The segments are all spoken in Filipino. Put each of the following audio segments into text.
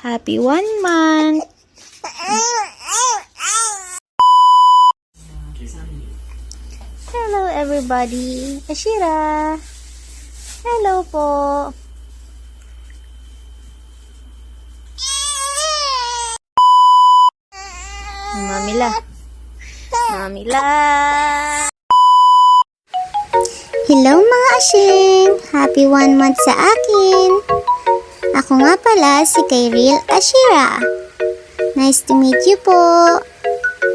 Happy 1 month! Hello everybody! Ashira! Hello po! Mamila! Mamila! Hello mga asying! Happy 1 month sa akin! Ako nga pala si Kayril Ashira. Nice to meet you po!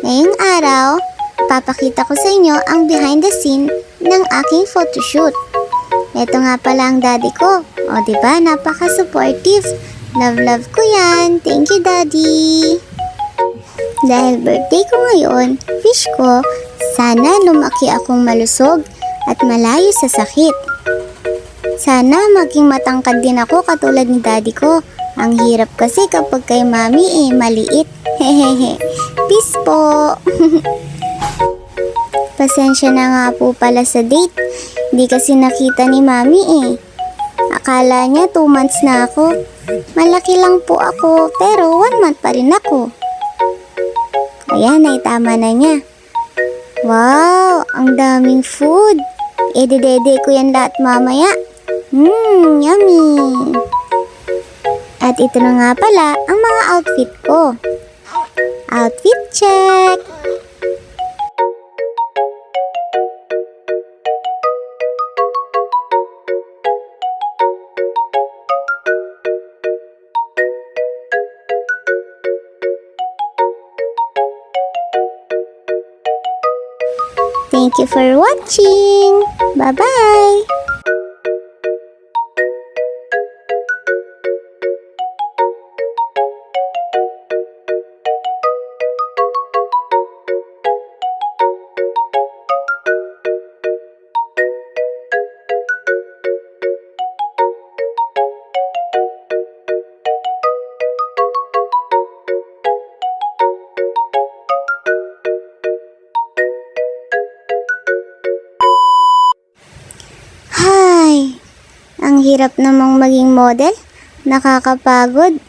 Ngayong araw, ipapakita ko sa inyo ang behind the scene ng aking photoshoot. Ito nga pala ang daddy ko. O diba, napaka-supportive. Love ko yan. Thank you, daddy! Dahil birthday ko ngayon, wish ko, sana lumaki akong malusog at malayo sa sakit. Sana maging matangkad din ako katulad ni daddy ko. Ang hirap kasi kapag kay mami maliit. Hehehe. Peace po. Pasensya na nga po pala sa date. Hindi kasi nakita ni mami Akala niya 2 months na ako. Malaki lang po ako pero 1 month pa rin ako. Ayan, tama na niya. Wow, ang daming food. Dede ko yan lahat mamaya. Yummy! At ito na nga pala ang mga outfit ko. Outfit check! Thank you for watching! Bye-bye! Ang hirap namang maging model. Nakakapagod.